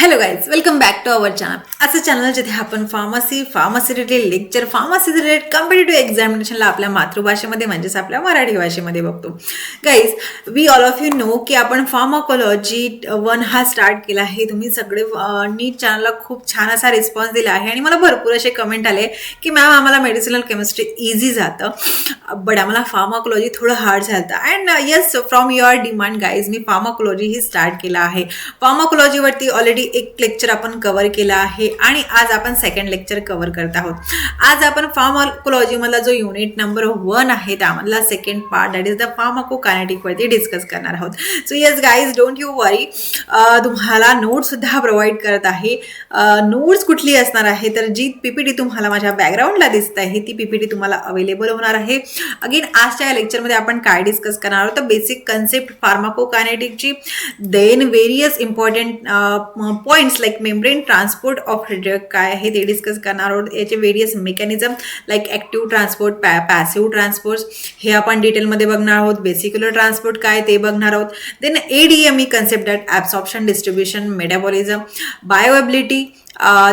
Hello guys, welcome back to our channel. असं channel जिथे आपण pharmacy related lecture, pharmacy related competitive एक्झामिनेशनला आपल्या मातृभाषेमध्ये म्हणजेच आपल्या मराठी भाषेमध्ये बघतो. Guys, we all of you know की आपण फार्माकोलॉजी 1 हा स्टार्ट केला आहे. तुम्ही सगळे नीट चॅनलला खूप छान असा रिस्पॉन्स दिला आहे आणि मला भरपूर असे कमेंट आले की मॅम आम्हाला मेडिसिनल केमिस्ट्री इझी जातं, बट आम्हाला फार्माकोलॉजी थोडं हार्ड झालं. And yes, from your demand guys, me pharmacology he start केला आहे. फार्माकोलॉजीवरती ऑलरेडी एक लेक्चर आपण कव्हर केला आहे आणि आज आपण सेकंड लेक्चर कव्हर करत आहोत. आज आपण फार्माकोलॉजी मधला जो युनिट नंबर 1 आहे त्यामधला second part, that is the pharmacokinetic वरती डिस्कस करणार आहोत. So yes guys, don't you worry, तुम्हाला नोट्स सुद्धा प्रोव्हाइड करत आहे. नोट्स कुठली असणार आहे तर जी पीपीटी तुम्हाला माझ्या बॅकग्राऊंडला दिसत आहे ती पीपीटी तुम्हाला अवेलेबल होणार आहे. अगेन आजच्या या लेक्चरमध्ये आपण काय डिस्कस करणार आहोत तर बेसिक कन्सेप्ट फार्माकोकायनेटिकची, then various important points like membrane transport of drug काय आहे ते डिस्कस करणार आहोत. याचे various mechanism like active transport, passive transport हे आपण डिटेलमध्ये बघणार आहोत. वेसिक्युलर ट्रान्सपोर्ट काय ते बघणार आहोत. Then ADME concept that absorption, distribution, metabolism, bioavailability,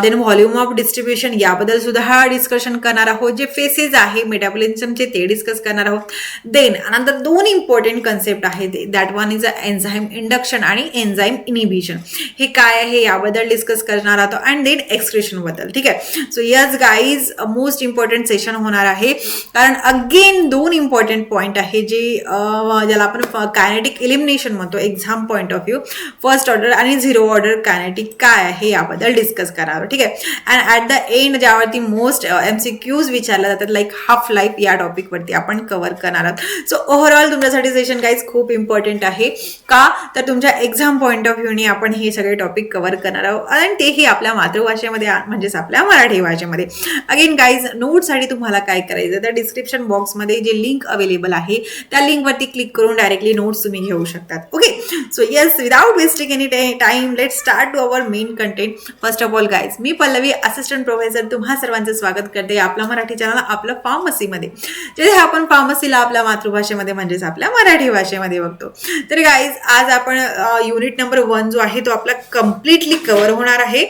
then volume of distribution याबद्दल सुद्धा डिस्कशन करणार आहोत. जे फेसेस आहे मेटाबॉलिझमचे ते डिस्कस करणार आहोत. देन नंतर 2 इम्पॉर्टंट कन्सेप्ट आहेत, that one is enzyme induction आणि एन्झाईम इनिबिशन. हे काय आहे याबद्दल डिस्कस करणार आहोत. अँड देन एक्सक्रेशन बद्दल. ठीक आहे. So yes guys, most important session होणार आहे कारण अगेन 2 इम्पॉर्टंट पॉईंट आहे जे ज्याला आपण कायनेटिक एलिमिनेशन म्हणतो exam point of view. First order आणि 0 ऑर्डर कायनेटिक काय आहे याबद्दल डिस्कस करावं. ठीक आहे. अँड ॲट द एंड ज्यावरती मोस्ट MCQs विचारल्या जातात लाईक हाफ लाईफ या टॉपिकवरती आपण कव्हर करणार आहोत. सो ओव्हरऑल तुमच्यासाठी सेशन गाईज खूप इम्पॉर्टंट आहे. का तर तुमच्या एक्झाम पॉईंट ऑफ व्ह्यूने आपण हे सगळे टॉपिक कव्हर करणार आहोत आणि तेही आपल्या मातृभाषेमध्ये म्हणजेच आपल्या मराठी भाषेमध्ये. अगेन गाईज, नोट्ससाठी तुम्हाला काय करायचं तर डिस्क्रिप्शन बॉक्समध्ये जे लिंक अवेलेबल आहे त्या लिंकवरती क्लिक करून डायरेक्टली नोट्स तुम्ही घेऊ शकतात. Okay. So yes, without wasting any time, let start to our main content. First of all guys, मी पल्लवी, असिस्टंट प्रोफेसर, तुम्हा सर्वांचं स्वागत करते आपल्या मराठी चॅनल आपलं फार्मसीमध्ये, जिथे आपण फार्मसीला आपल्या मातृभाषेमध्ये म्हणजेच आपल्या मराठी भाषेमध्ये बघतो. तर गाईज, आज आपण युनिट नंबर 1 जो आहे तो आपला कम्प्लिटली कव्हर होणार आहे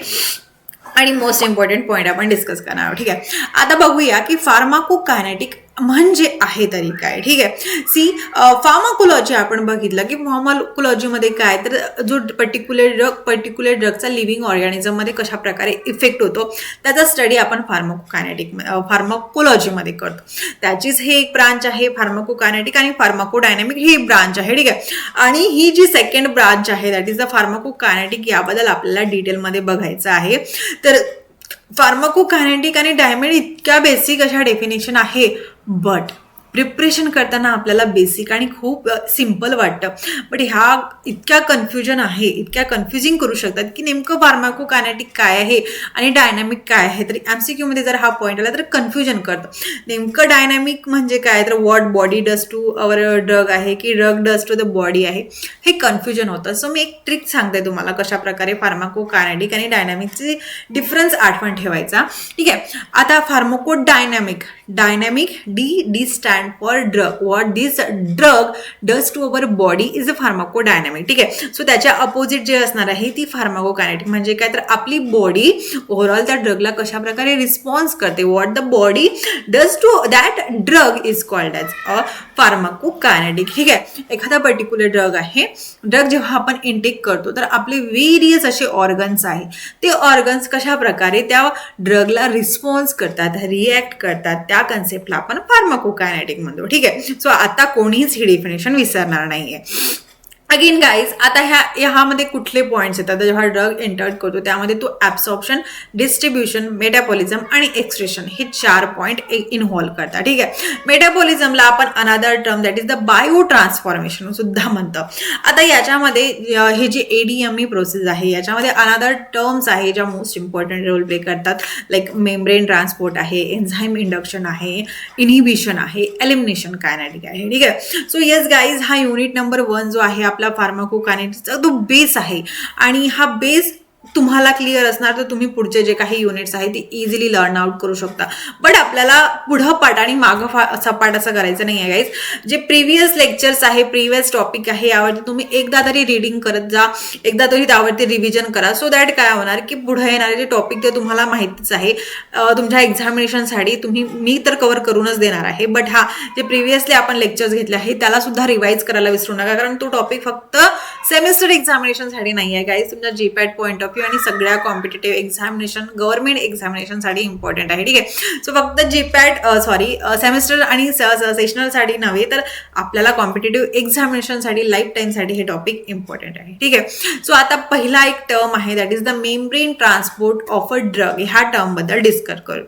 आणि मोस्ट इम्पॉर्टंट पॉईंट आपण डिस्कस करणार आहोत. ठीक आहे. आता बघूया की फार्माकोकायनेटिक म्हणजे आहे तरी काय. ठीक आहे. सी, फार्माकोलॉजी आपण बघितलं की फार्माकोलॉजीमध्ये काय तर जो पर्टिक्युलर ड्रगचा लिव्हिंग ऑर्गॅनिझममध्ये कशा प्रकारे इफेक्ट होतो त्याचा स्टडी आपण फार्माकोलॉजीमध्ये करतो. त्याचीच हे एक ब्रांच आहे फार्माकोकायनेटिक आणि फार्माकोडायनॅमिक ही ब्रांच आहे. ठीक आहे. आणि ही जी सेकंड ब्रांच आहे दॅट इज द फार्माकोकायनेटिक, याबद्दल आपल्याला डिटेलमध्ये बघायचं आहे. तर फार्माकोकायनेटिक आणि डायनॅमिक इतक्या बेसिक अशा डेफिनेशन आहे, बट प्रिपरेशन करताना आपल्याला बेसिक आणि खूप सिम्पल वाटतं, बट ह्या इतक्या कन्फ्युजन आहे, इतक्या कन्फ्युजिंग करू शकतात की नेमकं फार्माकोकायनेटिक काय आहे आणि डायनॅमिक काय आहे. तर MCQ मध्ये जर हा पॉईंट आला तर कन्फ्युजन करतं. नेमकं डायनॅमिक म्हणजे काय तर what body does to our drug आहे की drug does to the body आहे, हे कन्फ्युजन होतं. सो मी एक ट्रिक सांगते तुम्हाला कशा प्रकारे फार्माकोकायनेटिक आणि डायनॅमिकचे डिफरन्स आठवण ठेवायचा. ठीक आहे. आता pharmacodynamic, D stand for drug, what this drug does to our body is a pharmacodynamic. ठीक आहे. सो त्याच्या अपोजिट जे असणार आहे ती फार्माकोकायनेटिक म्हणजे काय तर आपली बॉडी ओव्हरऑल त्या ड्रगला कशा प्रकारे रिस्पॉन्स करते, what the body does to that drug is called as a pharmacokinetic. ठीक आहे. एखादा पर्टिक्युलर ड्रग आहे, ड्रग जेव्हा आपण इनटेक करतो तर आपले व्हेरियस असे ऑर्गन्स आहे, ते ऑर्गन्स कशा प्रकारे त्या ड्रगला रिस्पॉन्स करतात, रिॲक्ट करतात, त्या कन्सेप्टला आपण फार्माकोकायनेटिक म्हणतो. ठीक आहे. सो आता कोणीच ही डेफिनेशन विसरणार नाहीये. अगेन गाईज, आता ह्यामध्ये कुठले पॉईंट्स येतात जेव्हा ड्रग एंटर करतो त्यामध्ये तो ॲब्सॉर्प्शन, डिस्ट्रीब्युशन, मेटाबॉलिझम आणि एक्सक्रेशन हे 4 पॉईंट इन्व्हॉल्व करतात. ठीक आहे. मेटाबॉलिझमला आपण another term that is the bio transformation सुद्धा म्हणतं. आता याच्यामध्ये हे जे ADME प्रोसेस आहे याच्यामध्ये अनदर टर्म्स आहे ज्या मोस्ट इम्पॉर्टंट रोल प्ले करतात, लाईक मेम्ब्रेन ट्रान्सपोर्ट आहे, एन्झाईम इंडक्शन आहे, इनिबिशन आहे, एलिमिनेशन कायनेटिक आहे. ठीक आहे. सो येस गाईज, हा युनिट नंबर 1 जो आहे फार्माकोकायनेटिक्सचा तो बेस आहे आणि हा बेस तुम्हाला क्लिअर असणार तर तुम्ही पुढचे जे काही युनिट्स आहेत ते इझिली लर्न आउट करू शकता. बट आपल्याला पुढं पाठ आणि मागं सपाट असं करायचं नाही आहे गाईज. जे प्रिव्हियस लेक्चर्स आहे, प्रिव्हियस टॉपिक आहे, यावरती तुम्ही एकदा तरी रीडिंग करत जा, एकदा तरी त्यावरती रिव्हिजन करा. सो दॅट काय होणार की पुढे येणारे जे टॉपिक ते तुम्हाला माहितीच आहे, तुमच्या एक्झामिनेशनसाठी मी तर कव्हर करूनच देणार आहे. बट हा जे प्रिव्हियसली आपण लेक्चर्स घेतले आहे त्याला सुद्धा रिवाइज करायला विसरू नका, कारण तो टॉपिक फक्त सेमिस्टर एक्झामिनेशनसाठी नाही आहे गाईज, तुमच्या जीपॅट पॉईंट ऑफ व्ह्यू आणि सगळ्या कॉम्पिटेटिव्ह एक्झामिनेशन, गव्हर्नमेंट एक्झामिनेशनसाठी इम्पॉर्टंट आहे. ठीक आहे. सो फक्त जीपॅट सेमिस्टर आणि सेशनलसाठी नव्हे तर आपल्याला कॉम्पिटेटिव्ह एक्झामिनेशनसाठी लाईफ टाईमसाठी हे टॉपिक इम्पॉर्टंट आहे. ठीक आहे. सो आता पहिला एक टर्म आहे that is the membrane transport of a drug. ह्या टर्म बद्दल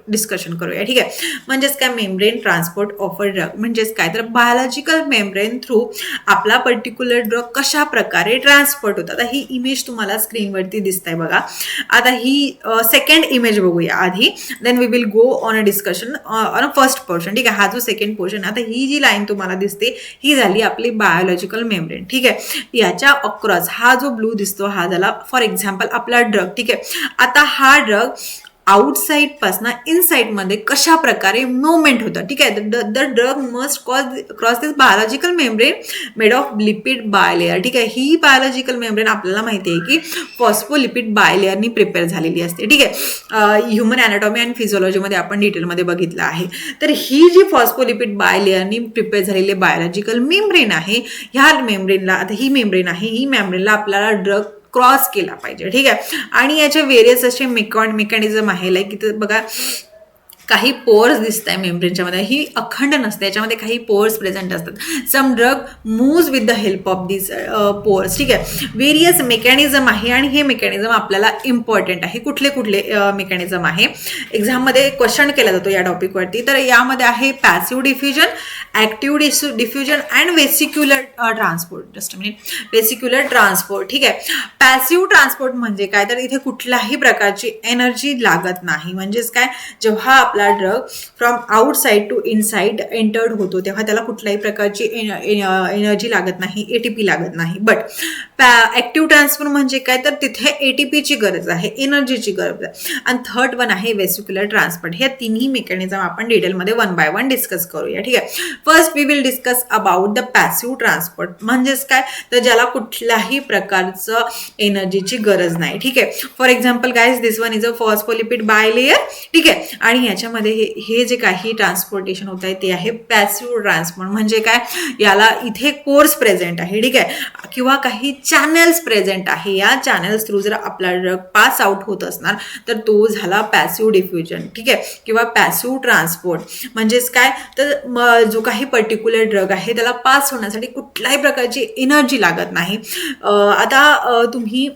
डिस्कशन करूया. ठीक आहे. म्हणजेच काय membrane transport of a drug म्हणजेच काय, तर बायोलॉजिकल मेम्ब्रेन थ्रू आपला पर्टिक्युलर ड्रग कशा प्रकारे ट्रान्सपोर्ट होतात. आता ही इमेज तुम्हाला स्क्रीनवरती दिसते बघा. आता ही सेकंड इमेज बघूया आधी, then we will go on a discussion on a first portion. ठीक आहे. हा जो सेकंड पोर्शन, आता ही जी लाईन तुम्हाला दिसते ही झाली आपली बायोलॉजिकल मेम्ब्रेन. ठीक आहे. याच्या अक्रॉस हा जो ब्लू दिसतो हा झाला फॉर एक्झाम्पल आपला ड्रग. ठीक आहे. आता हा ड्रग आउटसाइड पासून इनसाइड मध्ये कशा प्रकारे मुवमेंट होतं. ठीक आहे. The drug must cross this biological membrane made of lipid bilayer. ठीक आहे. ही बायोलॉजिकल मेम्ब्रेन आपल्याला माहिती आहे की फॉस्फोलिपिड बायलेअरनी प्रिपेअर झालेली असते. ठीक आहे. ह्युमन अॅनाटॉमी आणि फिजिओलॉजीमध्ये आपण डिटेलमध्ये बघितलं आहे. तर ही जी फॉस्फोलिपिड बायलेअरनी प्रिपेअर झालेली बायोलॉजिकल मेम्ब्रेन आहे, ह्या मेम्ब्रेनला, आता ही मेम्ब्रेन आहे, ही मेम्ब्रेनला आपल्याला ड्रग क्रॉस केला पाहिजे. ठीक आहे. आणि याचे वेरियस असे मेकॅनिझम आहे. लाईक इथं बघा काही पोअर्स दिसत आहे मेम्ब्रेनच्या मध्ये, ही अखंड नसते, याच्यामध्ये काही पोअर्स प्रेझेंट असतात. Some drug moves with the help of this pores. ठीक आहे. वेरियस मेकॅनिझम आहे आणि हे मेकॅनिझम आपल्याला इम्पॉर्टंट आहे. कुठले कुठले मेकॅनिझम आहे, एक्झाममध्ये क्वेश्चन केला जातो या टॉपिकवरती. तर यामध्ये आहे passive diffusion, active diffusion and vesicular transport. Just minute. Vesicular transport. ठीक आहे. पॅसिव्ह ट्रान्सपोर्ट म्हणजे काय, तर इथे कुठल्याही प्रकारची एनर्जी लागत नाही. म्हणजेच काय, जेव्हा आपला drug from outside to inside entered होतो तेव्हा त्याला कुठल्याही प्रकारची एनर्जी लागत नाही, एटीपी लागत नाही. बट ऍक्टिव्ह ट्रान्सफर म्हणजे काय, तर तिथे एटीपीची गरज आहे, एनर्जीची गरज आहे. आणि थर्ड वन आहे वेसिक्युलर ट्रान्सपोर्ट. हे तिन्ही मेकॅनिझम आपण डिटेलमध्ये वन बाय वन डिस्कस करूया. ठीक आहे. First we will discuss about the passive transport. म्हणजेच काय, तर ज्याला कुठल्याही प्रकारचं एनर्जीची गरज नाही. ठीक आहे. For example guys, this one is a phospholipid bilayer. ठीक आहे. आणि याच्यामध्ये हे जे काही ट्रान्सपोर्टेशन होत आहे ते आहे पॅसिव्ह ट्रान्सपोर्ट. म्हणजे काय, याला इथे कोर्स प्रेझेंट आहे. ठीक आहे. किंवा काही चॅनल्स प्रेझेंट आहे. या चॅनल्स थ्रू जर आपला ड्रग पास आउट होत असणार तर तो झाला पॅसिव्ह डिफ्युजन. ठीक आहे. किंवा पॅसिव्ह ट्रान्सपोर्ट. म्हणजेच काय, तर जो काही पर्टिक्युलर ड्रग आहे त्याला पास होण्यासाठी कुठल्याही प्रकारची एनर्जी लागत नाही. आता तुम्ही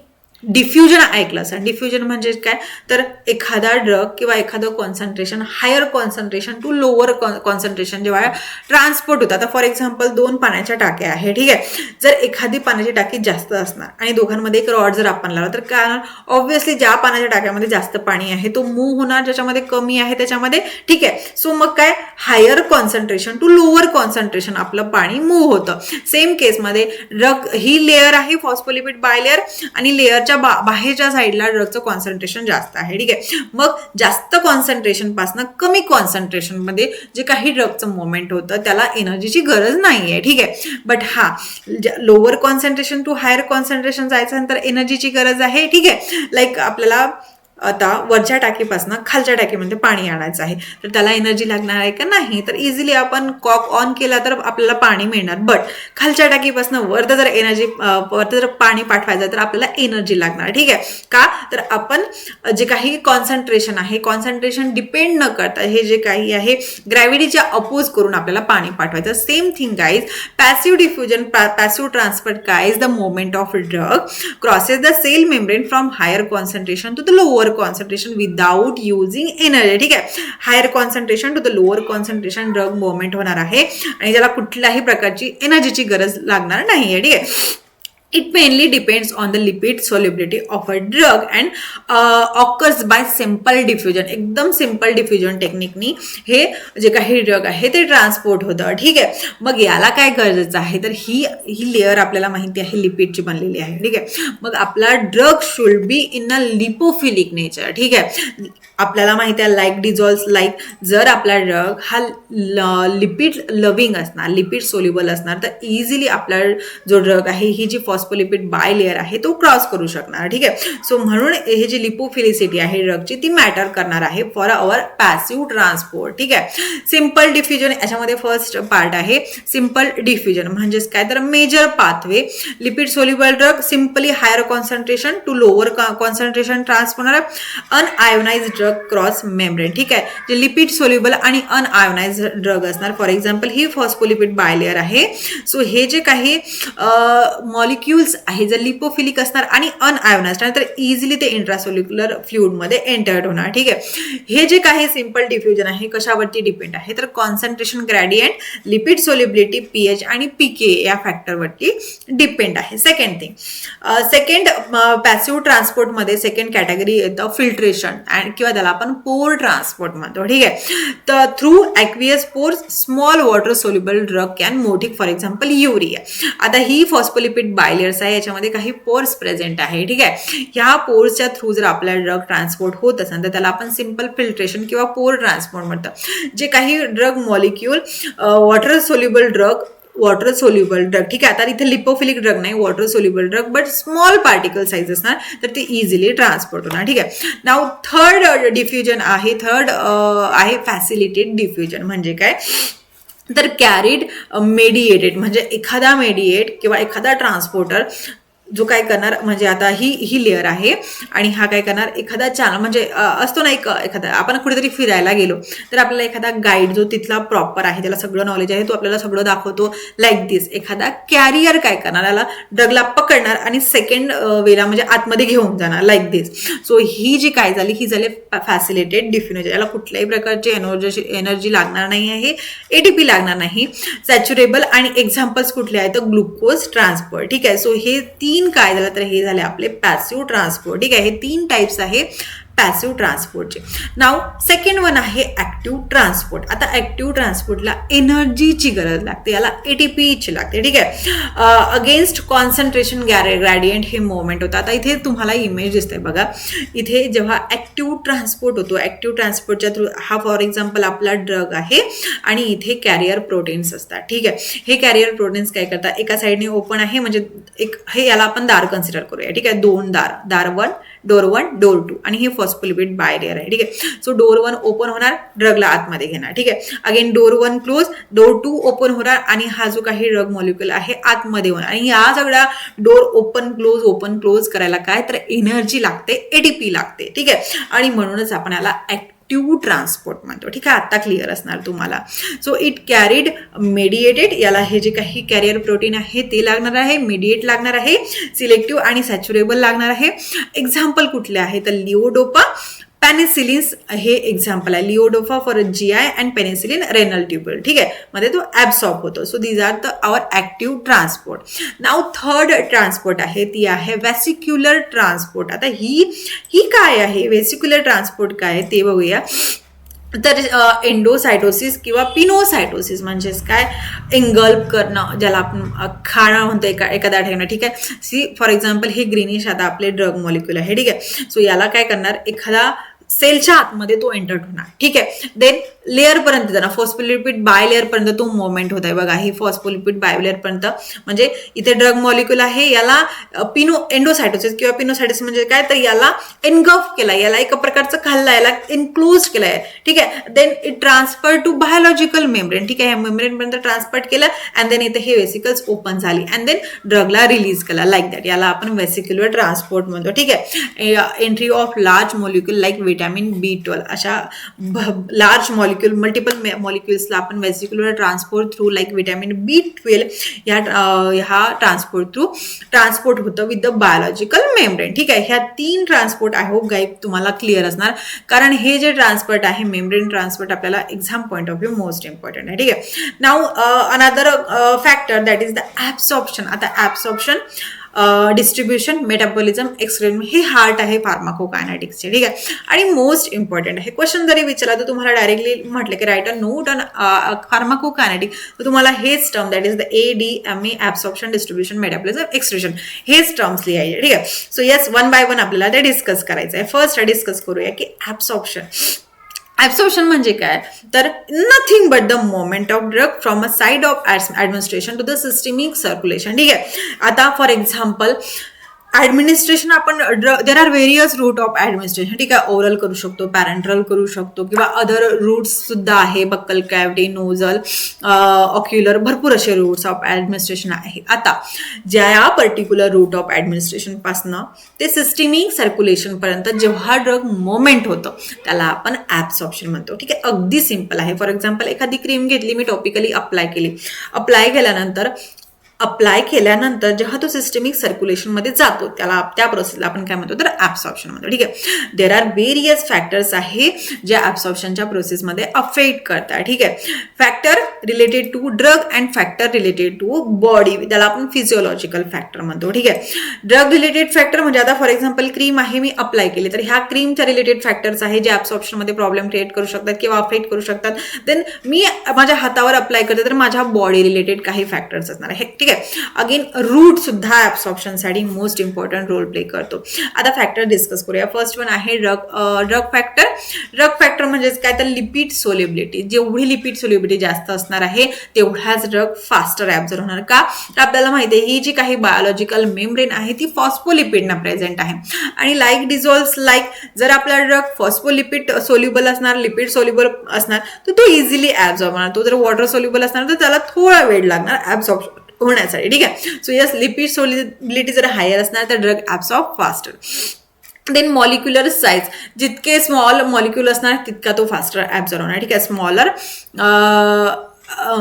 डिफ्युजन ऐकलं असेल. डिफ्युजन म्हणजे काय, तर एखादा ड्रग किंवा एखादं concentration higher concentration to lower concentration जेव्हा ट्रान्सपोर्ट होतं. आता फॉर एक्झाम्पल 2 पाण्याच्या टाक्या आहे. ठीक आहे. जर एखादी पाण्याची टाकी जास्त असणार आणि दोघांमध्ये एक रॉड जर आपण लावला तर काय, ऑब्व्हियसली ज्या पाण्याच्या टाक्यामध्ये जास्त पाणी आहे तो मूव्ह होणार, ज्याच्यामध्ये कमी आहे त्याच्यामध्ये. ठीक आहे. सो मग काय, higher concentration to lower concentration आपलं पाणी मूव्ह होतं. सेम केसमध्ये ड्रग ही लेअर आहे फॉस्फोलिपिड बायलेअर आणि लेअर बाहेरच्या साईडला ड्रगचं कॉन्सन्ट्रेशन जास्त आहे. ठीक आहे. मग जास्त कॉन्सन्ट्रेशन पासून कमी कॉन्सन्ट्रेशन मध्ये जे काही ड्रगचं मुवमेंट होतं त्याला एनर्जीची गरज नाहीये. ठीक आहे. बट हा lower concentration to higher concentration जायचं नंतर एनर्जीची गरज आहे. ठीक आहे. लाईक आपल्याला आता वरच्या टाकीपासून खालच्या टाकीमध्ये पाणी आणायचं आहे तर त्याला एनर्जी लागणार आहे का, नाही. तर इझिली आपण कॉक ऑन केला तर आपल्याला पाणी मिळणार. बट खालच्या टाकीपासून वरती जर पाणी पाठवायचं तर आपल्याला एनर्जी लागणार. ठीक आहे. का, तर आपण जे काही कॉन्सन्ट्रेशन आहे, कॉन्सन्ट्रेशन डिपेंड न करता हे जे काही आहे ग्रॅव्हिटीच्या अपोज करून आपल्याला पाणी पाठवायचं. Same thing guys, passive diffusion, passive transport काय is the moment of drug crosses the cell membrane from higher concentration to the lower concentration without using energy. ठीक आहे. Higher concentration to the lower concentration drug movement होणार आहे आणि ज्याला कुठल्याही प्रकारची एनर्जीची गरज लागणार नाहीये. ठीक आहे. It mainly depends on the lipid solubility of a drug and occurs by simple diffusion. एकदम सिम्पल डिफ्युजन टेक्निकनी हे जे काही ड्रग आहे ते ट्रान्सपोर्ट होतं. ठीक आहे. मग याला काय गरजेचं आहे तर ही लेअर आपल्याला माहिती आहे लिपिडची बनलेली आहे. ठीक आहे. मग आपला drug should be in a lipophilic nature. ठीक आहे. आपल्याला माहिती आहे लाईक डिझॉल्व्स लाईक, जर आपला ड्रग हा लिपिड लविंग असणार, लिपिड सोल्युबल असणार तर इझिली आपला जो ड्रग आहे ही जी फॉस्फोलिपिड बाय लेअर आहे तो क्रॉस करू शकणार. ठीक आहे. सो म्हणून हे जी लिपोफिलिसिटी आहे ड्रगची ती मॅटर करणार आहे फॉर अवर पॅसिव्ह ट्रान्सपोर्ट. ठीक आहे. सिम्पल डिफ्युजन याच्यामध्ये फर्स्ट पार्ट आहे. सिम्पल डिफ्युजन म्हणजेच काय तर major pathway lipid soluble drug simply higher concentration to lower concentration transfer होणार अनआयोनाइज ड्रग क्रॉस मेम्ब्रेन. ठीक आहे. जे लिपिड सोल्युबल आणि अनआयोनाइज ड्रग असणार, फॉर एक्झाम्पल ही फॉस्फोलिपिड बाय लेअर आहे. सो हे जे काही मॉलिक्युल्स आहे जर लिपोफिलिक असणार आणि अनआयोनाइज्ड तर इझिली ते इंट्रासोल्युलर फ्लुइडमध्ये एंटर्ड होणार. ठीक आहे. हे जे काही सिम्पल डिफ्युजन आहे कशावरती डिपेंड आहे तर concentration gradient, lipid solubility, pH आणि पीके या फॅक्टरवरती डिपेंड आहे. सेकंड थिंग, सेकंड पॅसिव्ह ट्रान्सपोर्टमध्ये सेकंड कॅटेगरी येतं फिल्ट्रेशन अँड किंवा त्याला आपण पोर ट्रान्सपोर्ट म्हणतो. ठीक आहे. तर through aqueous pores small water soluble drug can मोटिक, फॉर एक्झाम्पल युरिया. आता ही फॉस्फोलिपिड बायलेअर्स आहे, याच्यामध्ये काही पोर्स प्रेझेंट आहे. ठीक आहे. ह्या पोर्सच्या थ्रू जर आपला ड्रग ट्रान्सपोर्ट होत असेल तर त्याला आपण सिम्पल फिल्ट्रेशन किंवा पोर ट्रान्सपोर्ट म्हणतो. जे काही drug molecule water soluble drug, water soluble drug, ठीक आहे. आता इथे लिपोफिलिक ड्रग नाही, water soluble drug but small particle size असणार तर ते इझिली ट्रान्सपोर्ट होणार. ठीक आहे. नाव थर्ड डिफ्युजन आहे, थर्ड आहे फॅसिलिटेड डिफ्युजन. म्हणजे काय तर कॅरीड मेडिएटेड, म्हणजे एखादा मेडिएट किंवा एखादा ट्रान्सपोर्टर जो काय करणार म्हणजे आता ही लेअर आहे आणि हा काय करणार एखादा चॅनल म्हणजे असतो ना एखादा आपण कुठेतरी फिरायला गेलो तर आपल्याला एखादा गाईड जो तिथला प्रॉपर आहे त्याला सगळं नॉलेज आहे तो आपल्याला सगळं दाखवतो लाईक दिस. एखादा कॅरियर काय करणार याला ड्रगला पकडणार आणि सेकंड वेला म्हणजे आतमध्ये घेऊन जाणार लाईक दिस. सो ही जी काय झाली ही झाली फॅसिलिटेड डिफ्युजन. याला कुठल्याही प्रकारची एनर्जी लागणार नाही आहे, एटीपी लागणार नाही. सॅच्युरेबल आणि एक्झाम्पल्स कुठले आहेत तर ग्लुकोज ट्रान्सपोर्ट. ठीक आहे. सो हे तीन काय झालं तर हे झाले आपले पॅसिव्ह ट्रान्सपोर्ट. ठीक आहे. हे तीन टाइप्स आहे पॅसिव्ह ट्रान्सपोर्टचे. नाव सेकंड वन आहे ऍक्टिव्ह ट्रान्सपोर्ट. आता ऍक्टिव्ह ट्रान्सपोर्टला एनर्जीची गरज लागते, याला एटीपीची लागते. ठीक आहे. अगेन्स्ट कॉन्सन्ट्रेशन ग्रॅडियंट हे मोमेंट होतं. आता इथे तुम्हाला इमेज दिसतंय बघा. इथे जेव्हा ऍक्टिव्ह ट्रान्सपोर्ट होतो, ऍक्टिव्ह ट्रान्सपोर्टच्या थ्रू हा फॉर एक्झाम्पल आपला ड्रग आहे आणि इथे कॅरियर प्रोटीन्स असतात. ठीक आहे. हे कॅरियर प्रोटीन्स काय करतात, एका साईडने ओपन आहे म्हणजे एक हे याला आपण दार कन्सिडर करूया. ठीक आहे. दोन दार वन, डोर 1, डोर 2 आणि हे फॉस्फोलिपिड बाय लेअर आहे. ठीक आहे. सो डोर 1 ओपन होणार, ड्रगला आतमध्ये घेणार. ठीक आहे. Again door 1 close, door 2 open होणार आणि हा जो काही ड्रग मॉलिक्युल आहे आतमध्ये होणार. आणि या सगळ्या डोर ओपन क्लोज करायला काय तर एनर्जी लागते, एटीपी लागते. ठीक आहे. आणि म्हणूनच आपण याला ऍक्टिव्ह ट्रान्सपोर्ट म्हणतो. ठीक आहे. आता क्लिअर असणार तुम्हाला. सो इट कॅरीड मेडिएटेड, याला हे जे काही कॅरियर प्रोटीन आहे ते लागणार आहे, मेडिएट लागणार आहे, सिलेक्टिव्ह आणि सॅच्युरेबल लागणार आहे. एक्झाम्पल कुठले आहे तर लिओडोपा, पेनिसिलिन्स हे एक्झाम्पल आहे. Levodopa for GI and penicillin renal tubule. ठीक आहे. मध्ये तो ऍब्सॉर्ब होतो. So these are the our active transport. Now third transport आहे ती आहे वेसिक्युलर ट्रान्सपोर्ट. आता ही काय आहे, वेसिक्युलर ट्रान्सपोर्ट काय आहे ते बघूया. तर एंडोसायटोसिस किंवा पिनोसायटोसिस म्हणजेच काय एंगल्प करणं, ज्याला आपण खाणं म्हणतो एखाद्या ठिकाणी. ठीक आहे. सी फॉर एक्झाम्पल हे ग्रीनिश आता आपले ड्रग मॉलिक्युल आहे. ठीक आहे. सो याला काय करणार एखादा सेलच्या आतमध्ये तो एंटर होणार. ठीक आहे. देन लेअर पर्यंत जाणार, फॉस्फोलिपिड बाय लेअर पर्यंत तो मोमेंट होत आहे बघा. ही फॉस्फोलिपिड बाय लेअर पर्यंत म्हणजे इथे ड्रग मॉलिक्युल आहे याला एंडोसायटोसिस किंवा पिनोसायटोसिस म्हणजे काय तर याला एनगल्फ केला, याला एका प्रकारचं खाल्ला, याला एनक्लोज केलं आहे. ठीक आहे. Then it transfer to biological membrane. ठीक आहे. मेम्ब्रेन पर्यंत ट्रान्सपोर्ट केलं अँड देन इथे हे वेसिकल्स ओपन झाली अँड देन ड्रगला रिलीज केला लाईक दॅट. याला आपण वेसिक्युलर ट्रान्सपोर्ट म्हणतो. ठीक आहे. Entry of large molecule like vitamin B12 अशा लार्ज मॉलिक्युल मल्टिपल मॉलिक्युल्सला आपण vesicular transport through like vitamin B12 ह्या ट्रान्सपोर्ट होतं विथ द बायोलॉजिकल मेम्ब्रेन. ठीक आहे. ह्या तीन ट्रान्सपोर्ट आय होप गाईड तुम्हाला क्लिअर असणार, कारण हे जे ट्रान्सपोर्ट आहे मेम्ब्रेन ट्रान्सपोर्ट आपल्याला exam point of view most important आहे. ठीक आहे. Now another factor that is the absorption. आता ऍब्सॉर्प्शन डिस्ट्रीब्युशन, मेटाबॉलिझम, एक्सक्रीशन हे हार्ट आहे फार्माकोकायनेटिक्सचे. ठीक आहे. आणि मोस्ट इम्पॉर्टंट आहे, क्वेश्चन जरी विचारला तर तुम्हाला डायरेक्टली म्हटलं की राईट अ नोट ऑन फार्माकोकायनेटिक, तर तुम्हाला हेच term that is the ADME absorption, distribution, metabolism, excretion हेच टर्म्स लिहायचे. ठीक आहे. So yes, one by one आपल्याला ते डिस्कस करायचं आहे. फर्स्ट डिस्कस करूया की ऍब्सॉर्प्शन. ऍब्सॉर्प्शन म्हणजे काय, तर nothing but the moment of drug from a side of administration to the systemic circulation. ठीक आहे. आता फॉर एक्झाम्पल ऍडमिनिस्ट्रेशन आपण there are various route of administration. ठीक आहे. ओरल करू शकतो, पॅरेंट्रल करू शकतो, किंवा अदर रूट्स सुद्धा आहे, बक्कल कॅव्हिटी, नोझल, ऑक्युलर, भरपूर असे रूट्स ऑफ ऍडमिनिस्ट्रेशन आहे. आता ज्या पर्टिक्युलर रूट ऑफ ऍडमिनिस्ट्रेशन पासनं ते सिस्टमिक सर्क्युलेशन पर्यंत जेव्हा ड्रग मोमेंट होतं त्याला आपण ऍब्सॉर्प्शन म्हणतो. ठीक आहे. अगदी सिम्पल आहे. फॉर एक्झाम्पल एखादी क्रीम घेतली, मी टॉपिकली अप्लाय केल्यानंतर जेव्हा तो सिस्टमिक सर्क्युलेशनमध्ये जातो त्याला, त्या प्रोसेसला आपण काय म्हणतो, तर ऍब्सॉर्प्शन म्हणतो. ठीक आहे. देर आर व्हेरियस फॅक्टर्स आहे जे ऍब्सॉर्प्शनच्या प्रोसेसमध्ये अफेक्ट करतात. ठीक आहे. Factor related to drug and factor related to body, त्याला आपण फिजिओलॉजिकल फॅक्टर म्हणतो. ठीक आहे. ड्रग रिलेटेड फॅक्टर म्हणजे आता फॉर एक्झाम्पल क्रीम आहे, मी अप्लाय केली, तर ह्या क्रीमच्या रिलेटेड फॅक्टर्स आहे जे ऍब्सॉर्प्शनमध्ये प्रॉब्लेम क्रिएट करू शकतात किंवा अफेक्ट करू शकतात. देन मी माझ्या हातावर अप्लाय करते तर माझ्या बॉडी रिलेटेड काही फॅक्टर्स असणार आहे. ठीक आहे. अगेन रूट सुद्धा ऍब्सॉर्प्शनसाठी मोस्ट इम्पॉर्टंट रोल प्ले करतो. आता फॅक्टर डिस्कस करूया. फर्स्ट वन आहे ड्रग फॅक्टर. ड्रग फॅक्टर म्हणजेच काय, तर लिपिड सोल्युबिलिटी. जेवढी लिपिड सोल्युबिलिटी जास्त असणार आहे तेवढाच ड्रग फास्टर ऍब्झॉर्ब होणार. का, तर आपल्याला माहिती आहे ही जी काही बायोलॉजिकल मेम्ब्रेन आहे ती फॉस्फोलिपिडना प्रेझेंट आहे. आणि लाईक डिझॉल्व्स लाईक, जर आपला ड्रग फॉस्फोलिपिड सोल्युबल असणार, लिपिड सोल्युबल असणार, तर तो इझिली ऍब्झॉर्ब होणार. तो जर वॉटर सोल्युबल असणार तर त्याला थोडा वेळ लागणार ऍब्झॉर्ब होण्यासाठी. ठीक आहे. सो यस, लिपिड सोल्युबिलिटी जर हायर असणार तर drug absorb faster. Then molecular size, जितके स्मॉल मॉलिक्युल असणार तितका तो फास्टर ऍब्सॉर्ब होणार. ठीक आहे. Smaller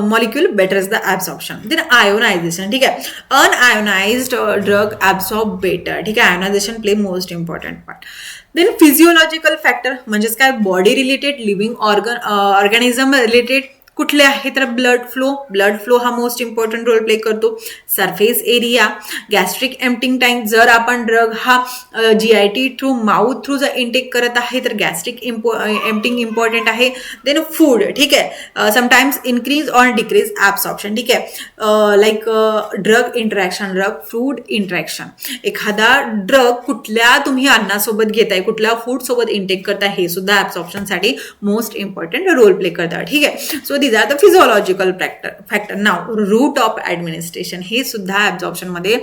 molecule better is the absorption. Then ionisation. ठीक आहे. Unionised drug absorb better. ठीक आहे. Ionisation play most important part. Then physiological factor म्हणजेच काय, body related, living organism related कुठले आहे, तर ब्लड फ्लो हा मोस्ट इम्पॉर्टंट रोल प्ले करतो. Surface area, gastric emptying time, जर आपण ड्रग हा GIT थ्रू, माउथ थ्रू जर इंटेक करत आहे तर गॅस्ट्रिक एम्प्टिंग इम्पॉर्टंट आहे. Then food. ठीक आहे. Sometimes increase or decrease absorption. ठीक आहे. Like drug interaction, drug food interaction. एखादा ड्रग कुठल्या तुम्ही अन्नासोबत घेताय, कुठल्या फूड सोबत इंटेक करताय, हे सुद्धा ऍब्सॉर्प्शनसाठी मोस्ट इम्पॉर्टंट रोल प्ले करतात. ठीक आहे. So these are the physiological factor. Now route of administration हे सुद्धा ऍब्सॉर्प्शन मध्ये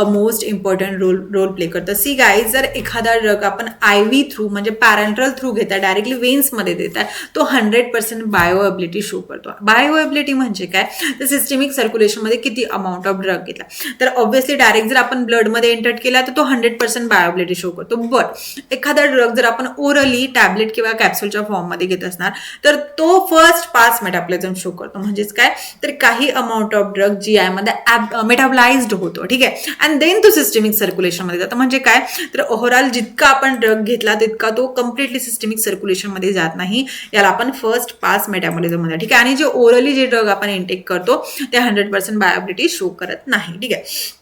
मोस्ट इम्पॉर्टंट रोल प्ले करतं. सी गाईज, जर एखादा ड्रग आपण IV थ्रू म्हणजे पॅरेंट्रल थ्रू घेतात, डायरेक्टली वेन्स मध्ये देतात, तो 100% बायोएबिलिटी शो करतो. बायोएबिलिटी म्हणजे काय, तर सिस्टमिक सर्क्युलेशन मध्ये किती अमाऊंट ऑफ ड्रग घेतला, तर ऑब्व्हियसली डायरेक्ट जर आपण ब्लड मध्ये एंटर केला तर तो 100% बायोएबिलिटी शो करतो. बट एखादा ड्रग जर आपण ओरली टॅबलेट किंवा कॅप्सूलच्या फॉर्म मध्ये घेत असणार तर तो फर्स्ट पास मेटाबॉलिझम शो करतो. म्हणजेच काय, तर काही अमाऊंट ऑफ ड्रग GI मध्ये मेटाबलाइज्ड होतो. ठीक आहे. अँड देन तो सिस्टमिक सर्क्युलेशन मध्ये जातो. म्हणजे काय, तर ओव्हरऑल जितका आपण ड्रग घेतला तितका तो कम्प्लिटली सिस्टमिक सर्क्युलेशन मध्ये जात नाही. याला आपण फर्स्ट पास मेटाबॉलिझम मध्ये. ठीक आहे. आणि जे ओरली जे ड्रग आपण इंटेक करतो ते 100% बायोएबिलिटी शो करत नाही. ठीक आहे.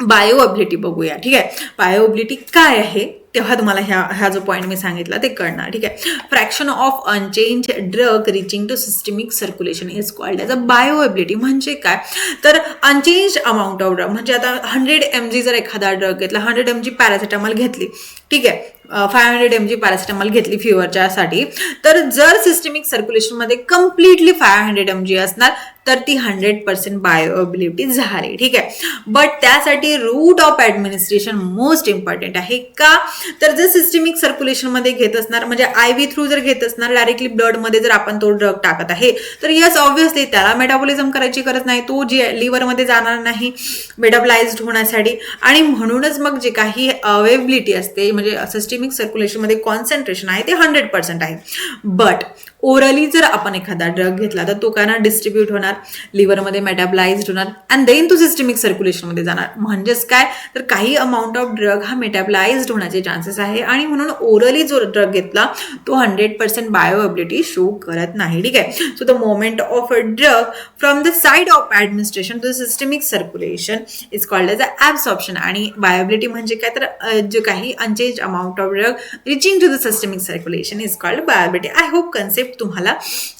बायोएबिलिटी बघूया. ठीक आहे. बायोएबिलिटी काय आहे तेव्हा तुम्हाला ह्या जो पॉईंट मी सांगितला ते कळणार. ठीक आहे. Fraction of unchange drug reaching to systemic circulation is called as a bioavailability. म्हणजे काय, तर अनचेंज अमाऊंट ऑफ ड्रग, म्हणजे आता 100 mg जर एखादा ड्रग घेतला, 100 mg पॅरासिटामॉल घेतली, ठीक आहे, 500 mg पॅरासिटामॉल घेतली फिवरच्या साठी, तर जर सिस्टमिक सर्क्युलेशन मध्ये कम्प्लिटली 500 mg असणार तर ती 100% बायोएबिलिटी झाली. ठीक आहे. बट त्यासाठी route of administration most important आहे. का, तर जर सिस्टमिक सर्क्युलेशन मध्ये घेत असणार, म्हणजे IV थ्रू जर घेत असणार, डायरेक्टली ब्लड मध्ये जर आपण तो ड्रग टाकत आहे, तर यस ऑब्व्हियसली त्याला मेटाबॉलिझम करायची गरज नाही, तो लिव्हर मध्ये जाणार नाही मेटाबलाइज्ड होण्यासाठी. आणि म्हणूनच मग जे काही अवेबिलिटी असते, म्हणजे सिस्टमिक सर्क्युलेशन मध्ये कॉन्सन्ट्रेशन आहे ते 100% आहे. बट ओरली जर आपण एखादा ड्रग घेतला तर तो काय ना डिस्ट्रीब्यूट होणार, लिव्हरमध्ये मेटाबलाइज्ड होणार अँड देन तो सिस्टमिक सर्क्युलेशनमध्ये जाणार. म्हणजेच काय तर काही अमाऊंट ऑफ ड्रग हा मेटाबलाइज्ड होण्याचे चान्सेस आहे आणि म्हणून ओरली जो ड्रग घेतला तो 100% बायोएबिलिटी शो करत नाही. ठीक आहे. So the moment of a drug from the side of administration to the systemic circulation is called as a absorption. आणि बायोएबिलिटी म्हणजे काय तर जे काही unchange amount of drug reaching to the systemic circulation is called bioavailability. I hope concept तुम्हाला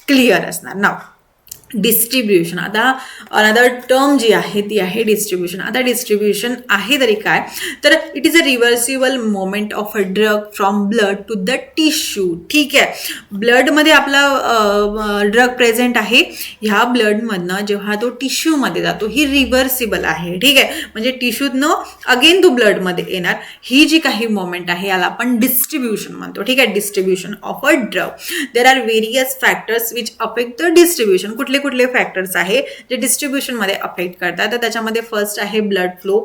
clear असणार. Now distribution. आता another term जी आहे ती आहे डिस्ट्रीब्युशन. आता डिस्ट्रीब्युशन आहे तरी काय तर it is a reversible moment of a drug from blood to the tissue. ठीक आहे. ब्लडमध्ये आपला ड्रग प्रेझेंट आहे, ह्या ब्लडमधनं जेव्हा तो टिश्यूमध्ये जातो ही रिव्हर्सिबल आहे. ठीक आहे. म्हणजे टिश्यूतनं अगेन तो ब्लडमध्ये येणार. ही जी काही मोमेंट आहे याला आपण डिस्ट्रीब्युशन म्हणतो. ठीक आहे. Distribution of a drug. There are various factors which affect the distribution. कुठले फॅक्टर्स आहे जे डिस्ट्रीब्युशन मध्ये अफेक्ट करतात. तर त्याच्यामध्ये फर्स्ट आहे ब्लड फ्लो,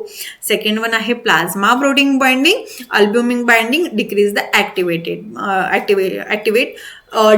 सेकंड वन आहे plasma protein binding, albumin binding, decrease the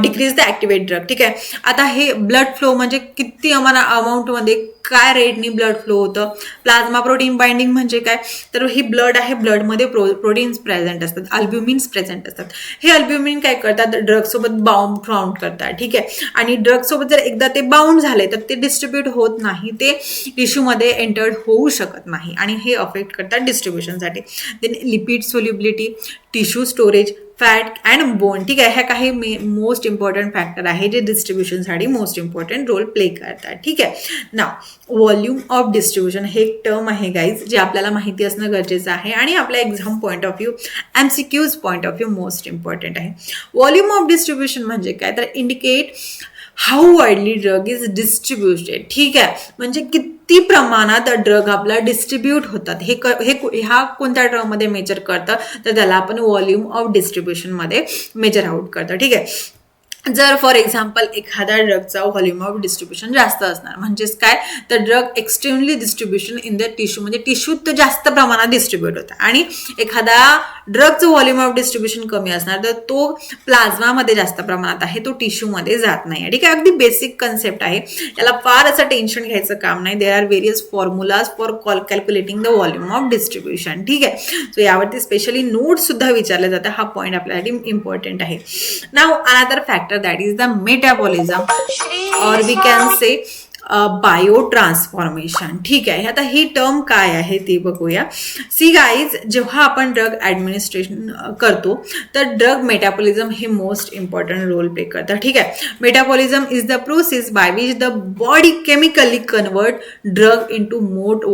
decrease the activate drug. ठीक आहे. आता हे ब्लड फ्लो म्हणजे किती अमाऊंटमध्ये काय रेटनी ब्लड फ्लो होतं. प्लाझ्मा प्रोटीन बाइंडिंग म्हणजे काय तर ही ब्लड आहे, ब्लडमध्ये प्रोटीन्स प्रेझेंट असतात, अल्ब्युमिन्स प्रेझेंट असतात. हे अल्ब्युमिन काय करतात ड्रगसोबत बाउंड करतात. ठीक आहे. आणि ड्रगसोबत जर एकदा ते बाउंड झाले तर ते डिस्ट्रीब्यूट होत नाही, ते टिश्यूमध्ये एंटर्ड होऊ शकत नाही आणि हे अफेक्ट करतात डिस्ट्रीब्युशनसाठी. Then lipid solubility, tissue storage, fat and bone. ठीक आहे. ह्या काही मोस्ट इम्पॉर्टंट फॅक्टर आहे जे डिस्ट्रीब्युशनसाठी मोस्ट इम्पॉर्टंट रोल प्ले करतात. ठीक आहे. नाव व्हॉल्यूम ऑफ डिस्ट्रीब्युशन हे एक टर्म आहे गाईज जे आपल्याला माहिती असणं गरजेचं आहे आणि आपल्या exam point of view, MCQs point of view most important आहे. व्हॉल्यूम ऑफ डिस्ट्रीब्युशन म्हणजे काय तर indicate how widely drug is distributed. ठीक आहे. म्हणजे किती प्रमाणात ड्रग आपला डिस्ट्रीब्यूट होतात हे ह्या कोणत्या टर्ममध्ये मेजर करतं तर त्याला आपण व्हॉल्यूम ऑफ डिस्ट्रीब्युशनमध्ये मेजर आउट करतं. ठीक आहे. जर फॉर एक्झाम्पल एखाद्या ड्रगचा व्हॉल्यूम ऑफ डिस्ट्रीब्युशन जास्त असणार म्हणजेच काय तर drug extremely distribution in the tissue म्हणजे टिश्यूत जास्त प्रमाणात डिस्ट्रीब्यूट होतं आणि एखादा ड्रगचं व्हॉल्यूम ऑफ डिस्ट्रीब्युशन कमी असणार तर तो प्लाझ्मामध्ये जास्त प्रमाणात आहे, तो टिश्यूमध्ये जात नाही. ठीक आहे. अगदी बेसिक कन्सेप्ट आहे, याला फार असं टेन्शन घ्यायचं काम नाही. देर are various formulas for calculating the volume of distribution. ठीक आहे. सो यावरती स्पेशली नोट्स सुद्धा विचारले जाते. हा पॉईंट आपल्यासाठी इम्पॉर्टंट आहे. Now another factor that is the metabolism or we can say biotransformation. ठीक आहे. आता ही टर्म काय आहे ते बघूया. सी गाईज, जेव्हा आपण ड्रग ऍडमिनिस्ट्रेशन करतो तर ड्रग मेटाबॉलिझम हे मोस्ट इम्पॉर्टंट रोल प्ले करतं. ठीक आहे. Metabolism is the process by which the body chemically convert drug into more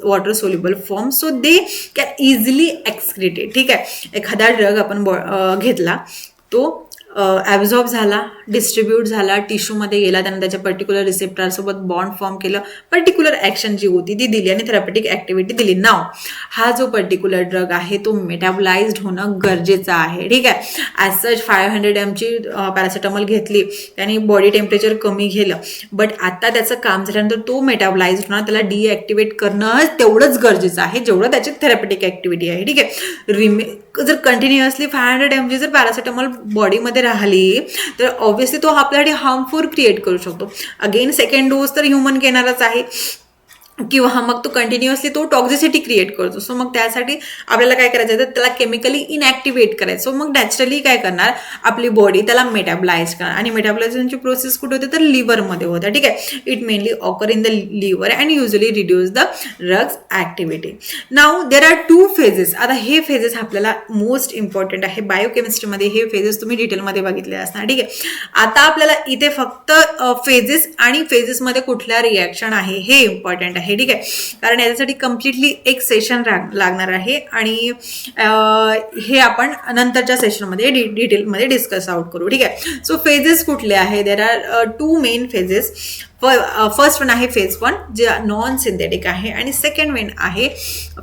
water soluble form so they can easily excreted. ठीक आहे. एखादा ड्रग आपण घेतला, तो ॲब्झॉर्ब झाला, डिस्ट्रीब्यूट झाला, टिश्यूमध्ये गेला, त्यानं त्याच्या पर्टिक्युलर रिसेप्टरसोबत बॉन्ड फॉर्म केलं, पर्टिक्युलर ॲक्शन जी होती ती दिली आणि थेरॅपेटिक ॲक्टिव्हिटी दिली. नाव हा जो पर्टिक्युलर ड्रग आहे तो मेटाबलाइज्ड होणं गरजेचं आहे. ठीक आहे. ॲज सच 500 mची पॅरासिटामॉल घेतली, त्याने बॉडी टेम्परेचर कमी केलं, बट आता त्याचं काम झाल्यानंतर तो मेटाबलाइज्ड होणार, त्याला डिॲक्टिवेट करणं तेवढंच गरजेचं आहे जेवढं त्याची थेरॅपेटिक ॲक्टिव्हिटी आहे. ठीक आहे. जर कंटिन्युअसली 500 mची जर पॅरासिटामॉल बॉडीमध्ये राहिली तर ऑब्व्हियसली तो आपल्यासाठी हार्मफुल क्रिएट करू शकतो. अगेन सेकंड डोस तर ह्युमन घेणारच आहे किंवा मग तो कंटिन्युअसली तो टॉक्झिसिटी क्रिएट करतो. सो मग त्यासाठी आपल्याला काय करायचं आहे तर त्याला केमिकली इनॲक्टिवेट करायचं. सो मग नॅचरली काय करणार आपली बॉडी त्याला मेटाबलाइज करणार आणि मेटाबलायझेशनची प्रोसेस कुठे होते तर लिव्हरमध्ये होते. ठीक आहे. It mainly occur in the liver and usually reduce the drugs activity. Now there are 2 phases. आता हे फेजेस आपल्याला मोस्ट इम्पॉर्टंट आहे. बायोकेमिस्ट्रीमध्ये हे फेजेस तुम्ही डिटेलमध्ये बघितले असणार. ठीक आहे. आता आपल्याला इथे फक्त फेजेस आणि फेजेसमध्ये कुठल्या रिॲक्शन आहे हे इम्पॉर्टंट आहे. ठीक आहे. कारण याच्यासाठी कम्प्लिटली एक सेशन लागणार आहे आणि हे आपण नंतरच्या सेशनमध्ये डिटेलमध्ये डिस्कस आउट करू. ठीक आहे. सो फेजेस कुठले आहे देर are 2 main phases. First one आहे फेज 1 जे नॉन सिंथेटिक आहे आणि सेकंड वन आहे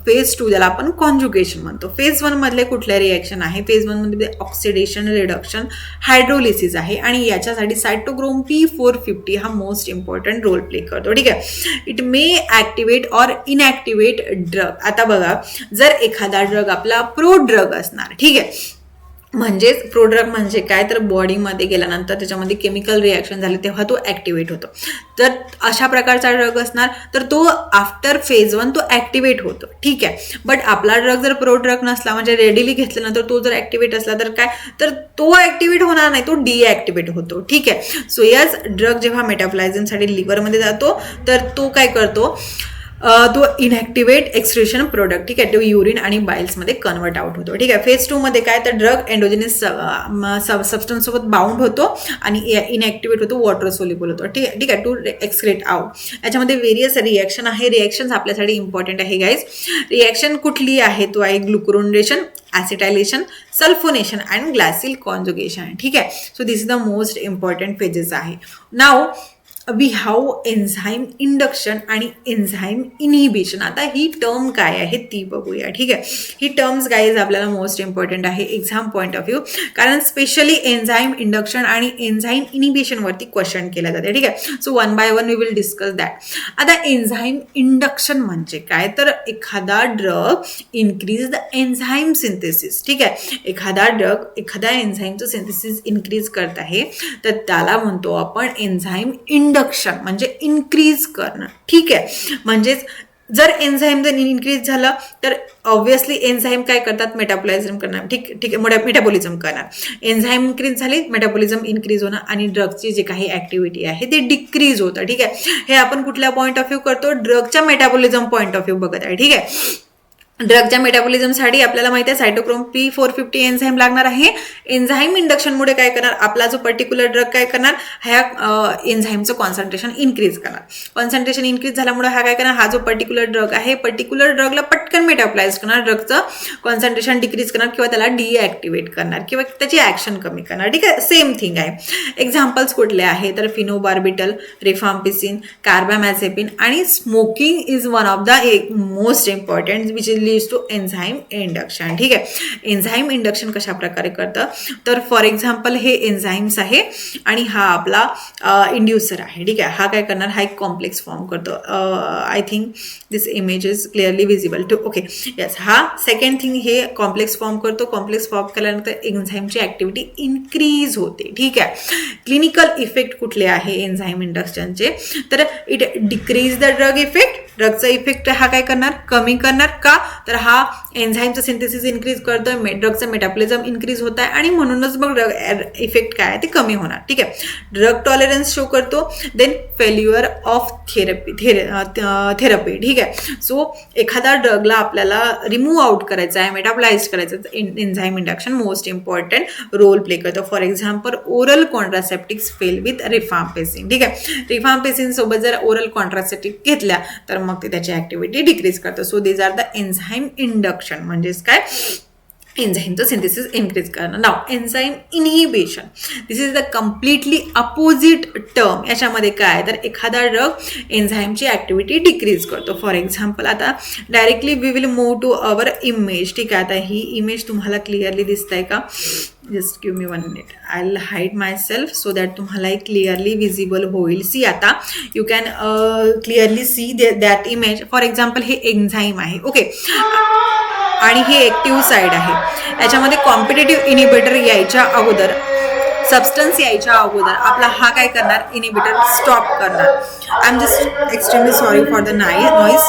फेज 2 ज्याला आपण कॉन्ज्युगेशन म्हणतो. फेज 1 मधले कुठल्या रिॲक्शन आहे फेज 1 मध्ये ऑक्सिडेशन, रिडक्शन, हायड्रोलिसिस आहे आणि याच्यासाठी सायटोक्रोम P450 हा मोस्ट इम्पॉर्टंट रोल प्ले करतो. ठीक आहे. It may activate or inactivate drug. आता बघा, जर एखादा ड्रग आपला प्रो ड्रग असणार, ठीक आहे, म्हणजेच प्रोड्रग म्हणजे काय तर बॉडीमध्ये गेल्यानंतर त्याच्यामध्ये केमिकल रिॲक्शन झाले तेव्हा तो ॲक्टिवेट होतो. तर अशा प्रकारचा ड्रग असणार तर तो आफ्टर फेज 1 तो ॲक्टिवेट होतो. ठीक आहे. बट आपला ड्रग जर प्रोड्रग नसला म्हणजे रेडीली घेतल्यानंतर तो जर ॲक्टिवेट असला तर काय तर तो ॲक्टिवेट होणार नाही, तो डिॲक्टिवेट होतो. ठीक आहे. सो यस, ड्रग जेव्हा मेटाबॉलिझमसाठी लिव्हरमध्ये जातो तर तो काय करतो, तो इनॅक्टिवेट एक्सक्रिशन प्रोडक्ट, ठीक आहे, तो युरिन आणि बाईल्समध्ये कन्वर्ट आउट होतो. ठीक आहे. फेज 2 मध्ये काय तर ड्रग एंडोजेनिस सबस्टन्स सोबत बाउंड होतो आणि इनॅक्टिवेट होतो, वॉटर सोल्युबल होतो. ठीक आहे, टू एक्सक्रेट आउट. याच्यामध्ये व्हेरियस रिॲक्शन आहे. रिॲक्शन आपल्यासाठी इम्पॉर्टंट आहे गाईज. रिॲक्शन कुठली आहे तो आहे ग्लुकुरोनेशन, ॲसिटायलेशन, सल्फोनेशन अँड ग्लासिल कॉन्जुगेशन. ठीक आहे. So this is the most important phases आहे. Now we have enzyme induction आणि एन्झाईम इनहिबिशन. आता ही टर्म काय आहे ती बघूया. ठीक आहे. ही टर्म्स गाईज आपल्याला मोस्ट इम्पॉर्टंट आहे एक्झाम पॉईंट ऑफ व्ह्यू, कारण स्पेशली एन्झाईम इंडक्शन आणि एन्झाईम इनहिबिशनवरती क्वेश्चन केला जाते. ठीक आहे. So one by one we will discuss that. आता एन्झाईम इंडक्शन म्हणजे काय तर एखादा drug increase the enzyme synthesis. ठीक आहे. एखादा ड्रग एखाद्या एन्झाईमचं सिंथेसिस इन्क्रीज करत आहे तर त्याला म्हणतो आपण एन्झाईम इंडक्शन म्हणजे इन्क्रीज करणं. ठीक आहे. म्हणजेच जर एन्झाईम जर इन्क्रीज झालं तर ऑब्व्हियसली एन्झाईम काय करतात, मेटाबॉलिझम करणार. ठीक आहे, मेटाबॉलिझम करणार. एन्झाईम इन्क्रीज झाली, मेटाबॉलिझम इन्क्रीज होणं आणि ड्रगची जे काही ऍक्टिव्हिटी आहे ते डिक्रीज होतं. ठीक आहे. हे आपण कुठल्या पॉईंट ऑफ व्ह्यू करतो, ड्रगच्या मेटाबॉलिझम पॉईंट ऑफ व्ह्यू बघत आहे. ठीक आहे. ड्रगच्या मेटाबॉलिझमसाठी आपल्याला माहिती आहे सायटोक्रोम P450 एन्झाईम लागणार आहे. एन्झाईम इंडक्शनमुळे काय करणार, आपला जो पर्टिक्युलर ड्रग काय करणार, ह्या एन्झाईमचं कॉन्सन्ट्रेशन इन्क्रीज करणार. कॉन्सन्ट्रेशन इन्क्रीज झाल्यामुळे हा काय करणार, हा जो पर्टिक्युलर ड्रग आहे पर्टिक्युलर ड्रगला पटकन मेटाबॉलाइज करणार, ड्रगचं कॉन्सन्ट्रेशन डिक्रीज करणार किंवा त्याला डिॲक्टिवेट करणार किंवा त्याची ॲक्शन कमी करणार. ठीक आहे. सेम थिंग आहे. एक्झाम्पल्स कुठले आहे तर फिनोबार्बिटल, रिफाम्पिसिन, कार्बामॅझेपिन आणि smoking is one of the most important which is leads to enzyme induction. ठीक आहे. एन्झाईम इंडक्शन कशा प्रकारे करतं तर फॉर एक्झाम्पल हे एन्झाईम्स आहे आणि हा आपला इंड्युसर आहे. ठीक आहे. हा काय करणार, हा एक कॉम्प्लेक्स फॉर्म करतो. I think this image is clearly visible too. Okay. Yes. हा सेकंड थिंग हे कॉम्प्लेक्स फॉर्म करतो. कॉम्प्लेक्स फॉर्म केल्यानंतर एन्झाईमची ऍक्टिव्हिटी इन्क्रीज होते. ठीक आहे. क्लिनिकल इफेक्ट कुठले आहे एन्झाईम इंडक्शनचे तर it decrease the drug effect. ड्रगचा इफेक्ट हा काय करणार, कमी करणार. का तर हा एन्झाईमचं सिंथेसिस इन्क्रीज करतोय, ड्रगचं मेटाबॉलिझम इन्क्रीज होत आहे आणि म्हणूनच मग ड्रग इफेक्ट काय आहे ते कमी होणार. ठीक आहे. ड्रग टॉलरन्स शो करतो. Then failure of therapy. ठीक आहे. सो एखादा ड्रगला आपल्याला रिमूव्ह आउट करायचा आहे, मेटाबॉलाइज करायचं आहे, enzyme induction most important role play करतो. For example oral contraceptics fail with rifampicin. ठीक आहे. रिफाम्पेसिन सोबत जर ओरल कॉन्ट्रासेप्टिक घेतल्या तर मग ते त्याची ऍक्टिव्हिटी डिक्रीज करतं. So these are the enzyme induction म्हणजेच काय एन्झाईमचं सिंथेसिस इन्क्रीज करणं. Now enzyme inhibition, this is the completely opposite term. याच्यामध्ये काय तर एखादा ड्रग एन्झाईमची ऍक्टिव्हिटी डिक्रीज करतो. फॉर एक्झाम्पल आता directly we will move to our image. ठीक आहे. आता ही इमेज तुम्हाला क्लिअरली दिसत आहे का, just give me 1 minute. I will hide my self so that तुम्हाला क्लिअरली विजिबल होईल. सी आता you can clearly see that image. For example हे एन्झाईम आहे. ओके. आणि हे ऍक्टिव्ह साईड आहे. याच्यामध्ये कॉम्पिटेटिव्ह इनिबिटर यायच्या अगोदर, सबस्टन्स यायच्या अगोदर आपला हा काय करणार, इनिबिटर स्टॉप करणार. I am just extremely sorry for the noise.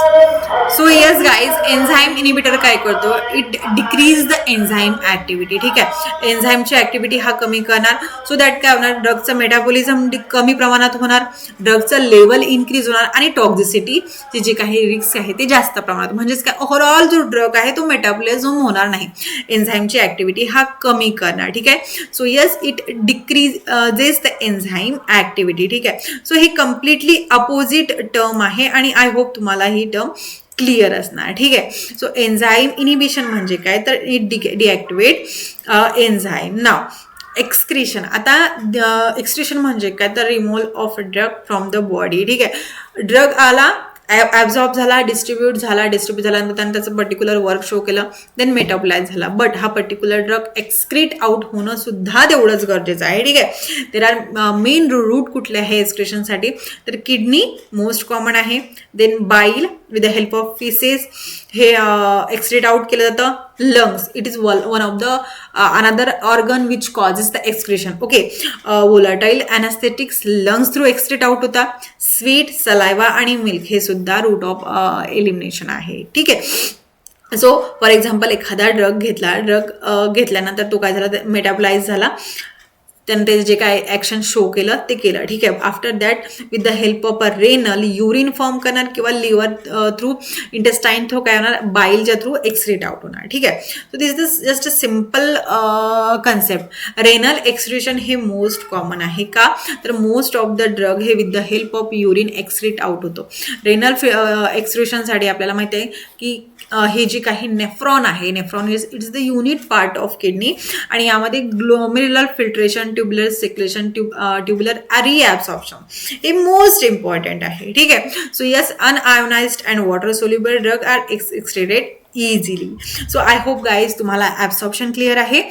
So yes guys, enzyme inhibitor काय करतो, it decrease the enzyme activity. ठीक आहे. एन्झाईमची ऍक्टिव्हिटी हा कमी करणार. सो दॅट काय होणार, ड्रगचं मेटाबॉलिझम कमी प्रमाणात होणार, ड्रगचं लेवल इन्क्रीज होणार आणि टॉक्झिसिटीची जे काही रिस्क आहे ते जास्त प्रमाणात. म्हणजेच काय ओव्हरऑल जो ड्रग आहे तो मेटाबॉलिझम होणार नाही. एन्झाईमची ऍक्टिव्हिटी हा कमी करणार. ठीक आहे. So yes, it decreases the enzyme activity. ठीक आहे. सो ही कम्प्लिटली अपोजिट टर्म आहे आणि आय होप तुम्हाला ही टर्म क्लिअर असणार. ठीक आहे. सो एन्झाईम इनिबिशन म्हणजे काय तर it deactivate enzyme. Now excretion. आता एक्सक्रिशन म्हणजे काय तर removal of drug from the body. ठीक आहे. ड्रग आला, ॲब्झॉर्ब झाला, डिस्ट्रीब्यूट झाल्यानंतर त्यानं त्याचं पर्टिक्युलर वर्क शो केलं, देन मेटाबॉलाइज झाला. बट हा पर्टिक्युलर ड्रग एक्सक्रीट आउट होणं सुद्धा तेवढंच गरजेचं आहे. ठीक आहे. देर आर मेन रूट कुठले आहे एक्सक्रिशनसाठी तर किडनी मोस्ट कॉमन आहे, then bile with the help of feces हे एक्सक्रीट आउट केलं जातं. Lungs, it is one of the another organ which causes the excretion. Okay, volatile anaesthetics lungs through excrete out होता. Sweat, saliva आणि milk हे सुद्धा route of elimination आहे. ठीक आहे. सो फॉर एक्झाम्पल एखादा ड्रग घेतल्यानंतर तो काय झाला, मेटाबलाइज झाला, त्यानं ते जे काय ॲक्शन शो केलं ते केलं. ठीक आहे. After that with the help of a renal urine form करणार किंवा लिव्हर थ्रू, इंटेस्टाईन थ्रू काय होणार, बाईलच्या थ्रू एक्सक्रीट आउट होणार. ठीक आहे. So this is just a simple concept. Renal excretion हे मोस्ट कॉमन आहे. का तर मोस्ट ऑफ द ड्रग हे with the help of urine excrete out होतो. रेनल एक्सक्रिशनसाठी आपल्याला माहिती आहे की हे जे काही नेफ्रॉन आहे, nephron it's the unit part of kidney आणि यामध्ये glomerular filtration, tubular secretion, tubular reabsorption हे मोस्ट इम्पॉर्टंट आहे. ठीक आहे. So yes, unionized and water soluble drug are excreted easily. So I hope guys तुम्हाला ॲब्सॉर्प्शन क्लिअर आहे,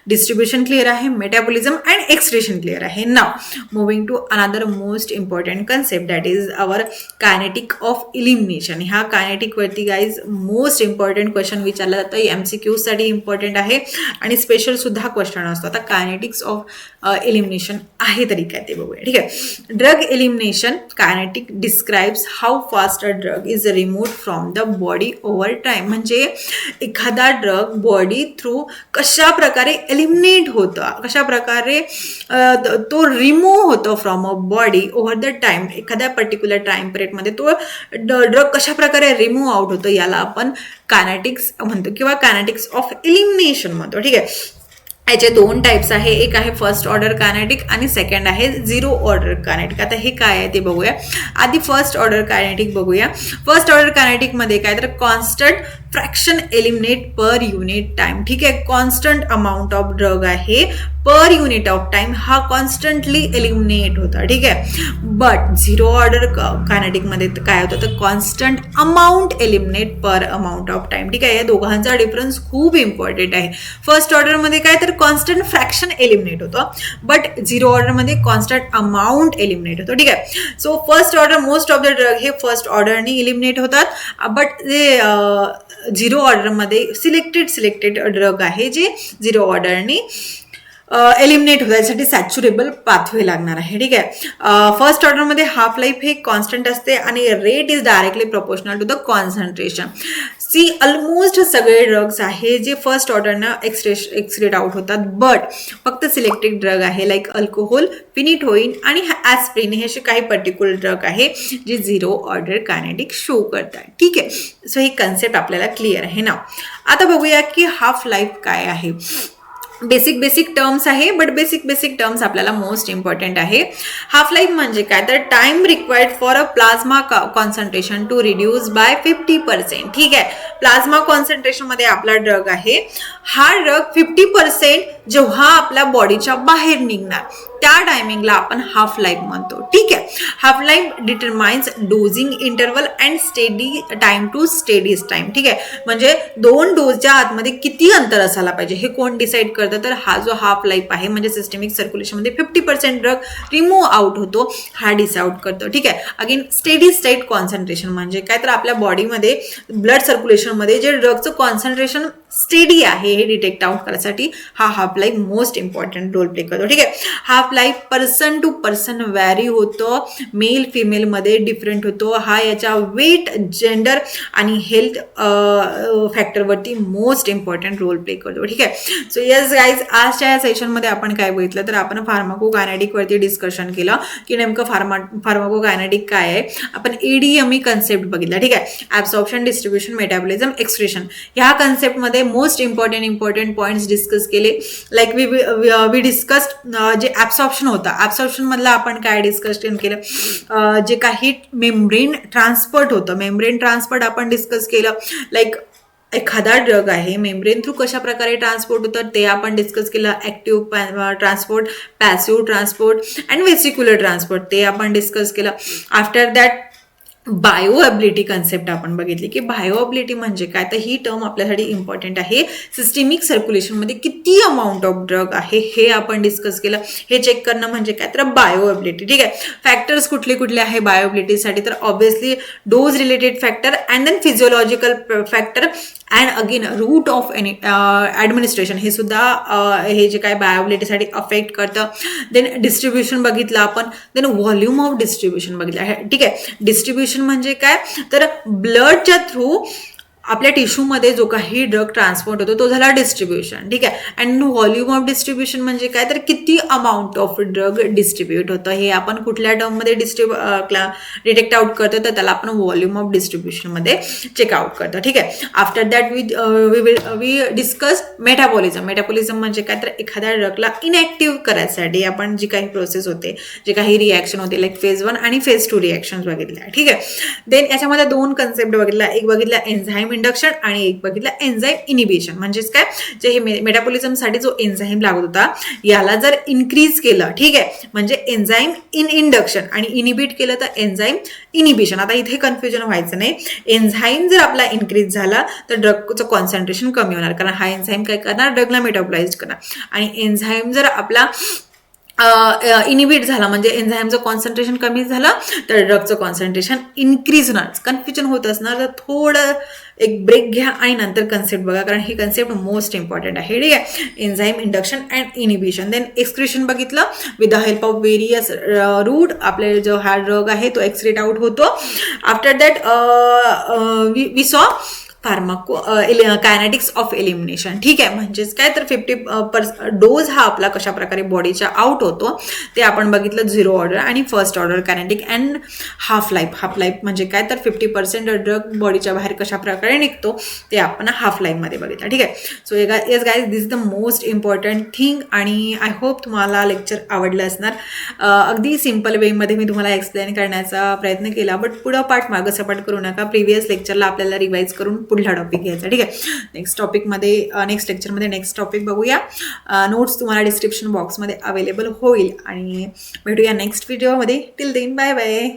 distribution clear आहे, metabolism and excretion clear आहे. Now moving to another most important concept that is our kinetic of elimination. ह्या कायनेटिकवरती guys most important question विचारला जातं. MCQसाठी important आहे आणि स्पेशल सुद्धा क्वेश्चन असतो. आता कायनेटिक्स ऑफ एलिमिनेशन आहे तरी काय ते बघूया. ठीक आहे. Drug elimination kinetic describes how fast a drug is removed from the body over time. म्हणजे एखादा ड्रग बॉडी थ्रू कशा प्रकारे एलिमिनेट होतं, कशा प्रकारे तो रिमूव्ह होतो from a body over the time. एखाद्या पर्टिक्युलर टाइम पिरियडमध्ये तो ड्रग कशा प्रकारे रिमूव्ह आउट होतो याला आपण कायनेटिक्स म्हणतो किंवा कायनेटिक्स ऑफ एलिमिनेशन म्हणतो. ठीक आहे. याचे दोन टाइप्स आहे. एक आहे फर्स्ट ऑर्डर कायनेटिक आणि सेकंड आहे झिरो ऑर्डर कायनेटिक. आता हे काय आहे ते बघूया. आधी फर्स्ट ऑर्डर कायनेटिक बघूया. फर्स्ट ऑर्डर कायनेटिकमध्ये काय तर constant fraction eliminate per unit time. ठीक आहे. कॉन्स्टंट अमाऊंट ऑफ ड्रग आहे पर युनिट ऑफ टाइम, हा कॉन्स्टंटली एलिमिनेट होता. ठीक आहे. बट झिरो ऑर्डर कायनेटिकमध्ये काय होतं तर constant amount eliminate per amount of time. ठीक आहे. या दोघांचा डिफरन्स खूप इम्पॉर्टंट आहे. फर्स्ट ऑर्डरमध्ये काय तर कॉन्स्टंट फ्रॅक्शन एलिमिनेट होतं, बट झिरो ऑर्डरमध्ये कॉन्स्टंट अमाऊंट एलिमिनेट होतं. ठीक आहे. So first order most of the drug हे फर्स्ट ऑर्डरनी एलिमिनेट होतात, बट जे झिरो ऑर्डरमध्ये सिलेक्टेड ड्रग आहे जे झिरो ऑर्डरनी एलिमिनेट होतं. यासाठी सॅच्युरेबल पाथवे लागणार आहे. ठीक आहे. फर्स्ट ऑर्डरमध्ये हाफ लाईफ हे कॉन्स्टंट असते आणि rate is directly proportional to the concentration. See almost सगळे ड्रग्स आहे जे फर्स्ट ऑर्डरनं एक्सक्रीट आउट होतात, बट फक्त सिलेक्टेड ड्रग आहे लाईक अल्कोहोल, फिनिटोइन आणि ॲस्प्रिन हे असे काही पर्टिक्युलर ड्रग आहे जे झिरो ऑर्डर कायनेटिक शो करतात. ठीक आहे. सो ही कन्सेप्ट आपल्याला क्लिअर आहे ना. आता बघूया की हाफ लाईफ काय आहे. बेसिक टर्म्स आहे, बट बेसिक टर्म्स आपल्याला मोस्ट इम्पॉर्टंट आहे. हाफ लाईफ म्हणजे काय तर time required for a plasma concentration to reduce by 50%. ठीक आहे. प्लाझ्मा कॉन्सन्ट्रेशनमध्ये आपला ड्रग आहे, हा ड्रग 50% जेव्हा आपल्या बॉडीच्या बाहेर निघणार त्या टायमिंगला आपण हाफ लाईफ म्हणतो. ठीक आहे. Half life determines dosing interval and steady time to steady time. ठीक आहे. म्हणजे दोन डोसच्या आतमध्ये किती अंतर असायला पाहिजे हे कोण डिसाईड करतं तर हा जो हाफ लाईफ आहे म्हणजे सिस्टमिक सर्क्युलेशनमध्ये 50% ड्रग रिमूव्ह आउट होतो हा डिसाईड करतो. ठीक आहे. अगेन स्टेडी स्टेट कॉन्सन्ट्रेशन म्हणजे काय तर आपल्या बॉडीमध्ये ब्लड सर्क्युलेशनमध्ये जे ड्रगचं कॉन्सन्ट्रेशन स्टेडी आहे हे डिटेक्ट आउट करण्यासाठी हा half life most important role play करतो. ठीक आहे. Half life person to person vary होतं, मेल फिमेलमध्ये डिफरंट होतो. हा याच्या वेट, जेंडर आणि हेल्थ फॅक्टरवरती मोस्ट इम्पॉर्टंट रोल प्ले करतो. ठीक आहे. सो येस गाईज, आजच्या या सेशनमध्ये आपण काय बघितलं तर आपण फार्माकोकायनेटिकवरती डिस्कशन केलं की नेमकं फार्माकोकायनेटिक काय आहे. आपण ADME कन्सेप्ट बघितला. ठीक आहे. ॲब्सॉर्प्शन, डिस्ट्रीब्युशन, मेटाबॉलिझम, एक्सक्रिशन ह्या कन्सेप्टमध्ये मोस्ट इम्पॉर्टंट पॉईंट्स डिस्कस केले. लाईक वी डिस्कस्ड जे ॲब्सॉर्प्शन होता, ॲब्सॉर्प्शन मधलं आपण काय डिस्कशन केलं, जे काही मेम्ब्रेन ट्रान्सपोर्ट होतं, मेम्ब्रेन ट्रान्सपोर्ट आपण डिस्कस केलं. लाईक एखादा ड्रग आहे मेम्ब्रेन थ्रू कशा प्रकारे ट्रान्सपोर्ट होतं ते आपण डिस्कस केलं. Active transport, passive transport and vesicular transport ते आपण डिस्कस केलं. आफ्टर दॅट बायोअबिलिटी कन्सेप्ट आपण बघितली की बायोअबिलिटी म्हणजे काय, तर ही टर्म आपल्यासाठी इम्पॉर्टंट आहे. सिस्टेमिक सर्क्युलेशनमध्ये किती अमाऊंट ऑफ ड्रग आहे हे आपण डिस्कस केलं. हे चेक करणं म्हणजे काय, तर बायोअबिलिटी. ठीक आहे. फॅक्टर्स कुठले कुठले आहे बायोअबिलिटीसाठी, तर obviously dose related factor and then physiological factor and again route of administration हे सुद्धा हे जे काय बायोअबिलिटीसाठी अफेक्ट करतं. देन डिस्ट्रीब्युशन बघितलं आपण, देन व्हॉल्यूम ऑफ डिस्ट्रीब्युशन बघितलं. ठीक आहे. डिस्ट्रीब्युशन म्हणजे काय, तर ब्लडच्या थ्रू आपल्या टिश्यूमध्ये जो काही ड्रग ट्रान्सपोर्ट होतो तो झाला डिस्ट्रीब्युशन. ठीक आहे. अँड व्हॉल्यूम ऑफ डिस्ट्रीब्युशन म्हणजे काय, तर किती अमाऊंट ऑफ ड्रग डिस्ट्रीब्यूट होतं हे आपण कुठल्या टर्ममध्ये डिटेक्ट आउट करतो, तर त्याला आपण व्हॉल्यूम ऑफ डिस्ट्रीब्युशनमध्ये चेकआउट करतो. ठीक आहे. After that we discuss metabolism. Metabolism म्हणजे काय, तर एखाद्या ड्रगला इनॅक्टिव्ह करायसाठी आपण जी काही प्रोसेस होते, जे काही रिॲक्शन होते, लाईक फेज 1 आणि फेज 2 रिॲक्शन बघितल्या. ठीक आहे. देन याच्यामध्ये 2 कन्सेप्ट बघितला. एक बघितला एन्झाईम इंडक्शन आणि एक बघितलं एन्झाईम इनिबिशन. म्हणजेच काय, जे हे मेटाबॉलिझमसाठी जो एन्झाईम लागत होता याला जर इन्क्रीज केलं, ठीक आहे, म्हणजे एन्झाईम इंडक्शन, आणि इनिबिट केलं तर एन्झाईम इनिबिशन. आता इथे कन्फ्युजन व्हायचं नाही. एन्झाईम जर आपला इन्क्रीज झाला तर ड्रगचं कॉन्सन्ट्रेशन कमी होणार, कारण हा एन्झाईम काय करणार, ड्रगला मेटाबॉलाइज करणार. आणि एन्झाईम जर आपला इनिबिट झाला म्हणजे एन्झाईमचं कॉन्सन्ट्रेशन कमी झालं तर ड्रगचं कॉन्सन्ट्रेशन इन्क्रीज होणार. कन्फ्युजन होत असणार तर थोडं एक ब्रेक घ्या आणि नंतर कन्सेप्ट बघा, कारण ही कन्सेप्ट मोस्ट इम्पॉर्टंट आहे. ठीक आहे. Enzyme induction and inhibition. Then excretion बघितलं. With the help of various route आपले जो हा ड्रग आहे तो एक्सक्रीट आउट होतो. After that we saw kinetics of elimination. ठीक आहे. म्हणजेच काय, तर 50% डोज हा आपला कशा प्रकारे बॉडीच्या आउट होतो ते आपण बघितलं. 0 ऑर्डर आणि first order kinetic and half life म्हणजे काय, तर 50% ड्रग बॉडीच्या बाहेर कशा प्रकारे निघतो ते आपण हाफ लाईफमध्ये बघितलं. ठीक आहे. So yes guys, this is the most important thing. आणि आय होप तुम्हाला लेक्चर आवडलं असणार. अगदी सिम्पल वेमध्ये मी तुम्हाला एक्सप्लेन करण्याचा प्रयत्न केला, बट पुढं पाठ मागं सपाट करू नका. प्रिव्हियस लेक्चरला आपल्याला रिवाईज करून पुढला टॉपिक घ्यायचा. ठीक आहे. नेक्स्ट लेक्चरमध्ये नेक्स्ट टॉपिक बघूया. नोट्स तुम्हाला डिस्क्रिप्शन बॉक्समध्ये अवेलेबल होईल आणि भेटूया नेक्स्ट व्हिडिओमध्ये. Till then bye bye.